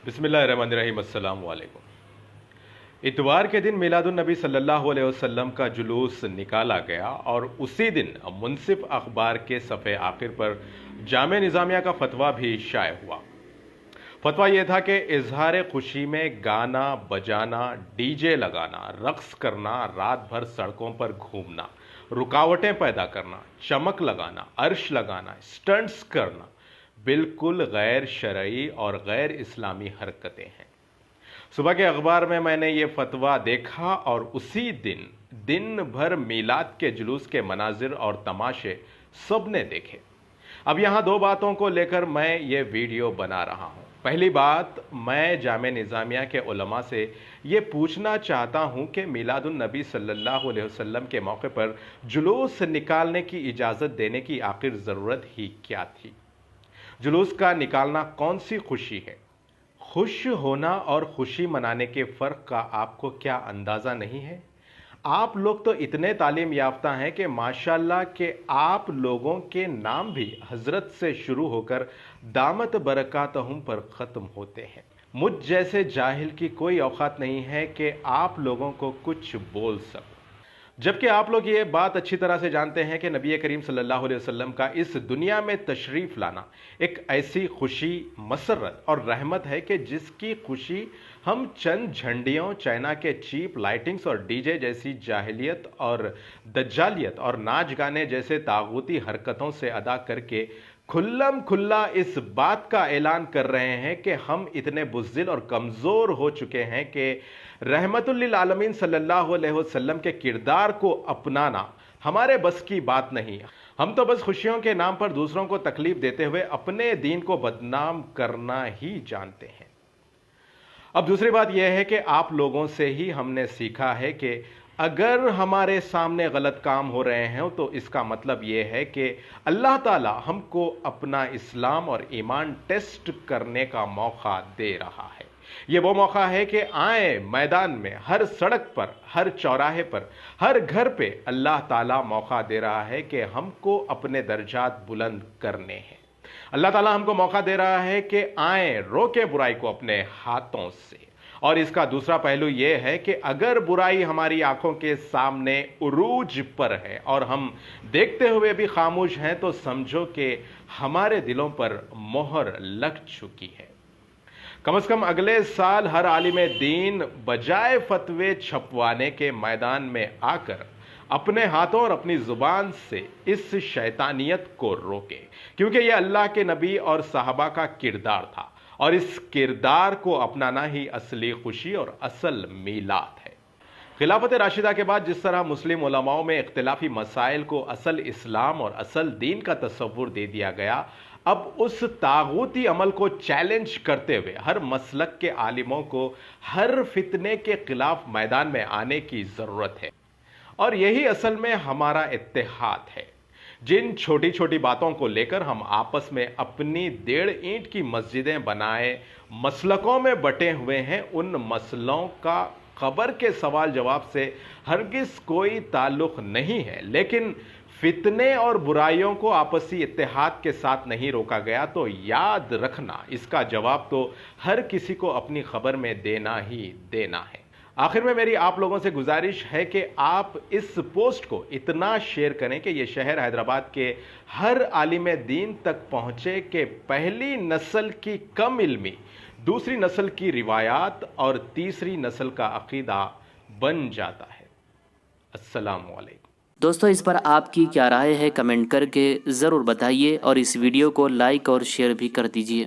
बिस्मिल्लाहिर्रहमानिर्रहीम। अस्सलाम वालेकुम। इतवार के दिन मिलादुन्नबी सल्लल्लाहु अलैहि वसल्लम का जुलूस निकाला गया और उसी दिन मुनसिफ अखबार के सफ़े आखिर पर जामे निज़ामिया का फतवा भी शाये हुआ। फतवा यह था कि इजहार खुशी में गाना बजाना, डीजे लगाना, रक्स करना, रात भर सड़कों पर घूमना, रुकावटें पैदा करना, चमक लगाना, अर्श लगाना, स्टंट्स करना बिल्कुल गैर शरई और गैर इस्लामी हरकतें हैं। सुबह के अखबार में मैंने ये फतवा देखा और उसी दिन भर मीलाद के जुलूस के मनाजिर और तमाशे सबने देखे। अब यहाँ दो बातों को लेकर मैं ये वीडियो बना रहा हूँ। पहली बात, मैं जामे निज़ामिया के उलमा से ये पूछना चाहता हूँ कि मिलादुन्नबी सल्लल्लाहु अलैहि वसल्लम के मौके पर जुलूस निकालने की इजाज़त देने की आखिर ज़रूरत ही क्या थी? जुलूस का निकालना कौन सी खुशी है? खुश होना और खुशी मनाने के फ़र्क का आपको क्या अंदाज़ा नहीं है? आप लोग तो इतने तालीम याफ्ता हैं कि माशाल्लाह के आप लोगों के नाम भी हज़रत से शुरू होकर दामत बरकातहुम पर ख़त्म होते हैं। मुझ जैसे जाहिल की कोई औकात नहीं है कि आप लोगों को कुछ बोल सकूं, जबकि आप लोग ये बात अच्छी तरह से जानते हैं कि नबी करीम सल्लल्लाहु अलैहि वसल्लम का इस दुनिया में तशरीफ़ लाना एक ऐसी खुशी, मसरत और रहमत है कि जिसकी खुशी हम चंद झंडियों, चाइना के चीप लाइटिंग्स और डीजे जैसी जाहिलियत और दज्जालियत और नाच गाने जैसे तागूती हरकतों से अदा करके खुल्लम खुल्ला इस बात का ऐलान कर रहे हैं कि हम इतने बुज़दिल और कमज़ोर हो चुके हैं कि रहमतुल लिल आलमीन सल्लल्लाहु अलैहि वसल्लम के किरदार को अपनाना हमारे बस की बात नहीं। हम तो बस खुशियों के नाम पर दूसरों को तकलीफ देते हुए अपने दीन को बदनाम करना ही जानते हैं। अब दूसरी बात यह है कि आप लोगों से ही हमने सीखा है कि अगर हमारे सामने गलत काम हो रहे हैं तो इसका मतलब यह है कि अल्लाह ताला हमको अपना इस्लाम और ईमान टेस्ट करने का मौका दे रहा है। ये वो मौका है कि आए मैदान में, हर सड़क पर, हर चौराहे पर, हर घर पे अल्लाह ताला मौका दे रहा है कि हमको अपने दर्जात बुलंद करने हैं। अल्लाह ताला हमको मौका दे रहा है कि आए, रोके बुराई को अपने हाथों से। और इसका दूसरा पहलू यह है कि अगर बुराई हमारी आंखों के सामने उरूज पर है और हम देखते हुए भी खामोश हैं तो समझो कि हमारे दिलों पर मोहर लग चुकी है। कम से कम अगले साल हर आलिम दीन बजाय फतवे छपवाने के मैदान में आकर अपने हाथों और अपनी जुबान से इस शैतानियत को रोके, क्योंकि यह अल्लाह के नबी और साहबा का किरदार था और इस किरदार को अपनाना ही असली खुशी और असल मीलाद है। खिलाफत राशिदा के बाद जिस तरह मुस्लिम उलमाओं में इख्तिलाफी मसाइल को असल इस्लाम और असल दीन का तसव्वुर दे दिया गया, अब उस तागूती अमल को चैलेंज करते हुए हर मसलक के आलिमों को हर फितने के खिलाफ मैदान में आने की ज़रूरत है। और यही असल में हमारा इत्तेहाद है। जिन छोटी छोटी बातों को लेकर हम आपस में अपनी 1.5 ईंट की मस्जिदें बनाए मसलकों में बटे हुए हैं, उन मसलों का खबर के सवाल जवाब से हरगिज कोई ताल्लुक नहीं है। लेकिन फितने और बुराइयों को आपसी इत्तेहाद के साथ नहीं रोका गया तो याद रखना, इसका जवाब तो हर किसी को अपनी खबर में देना ही देना है। आखिर में मेरी आप लोगों से गुजारिश है कि आप इस पोस्ट को इतना शेयर करें कि ये शहर हैदराबाद के हर आलिम दीन तक पहुँचे कि पहली नस्ल की कम इल्मी, दूसरी नस्ल की रिवायात और तीसरी नस्ल का अकीदा बन जाता है। अस्सलाम वालेकुम। दोस्तों, इस पर आपकी क्या राय है कमेंट करके ज़रूर बताइए और इस वीडियो को लाइक और शेयर भी कर दीजिए।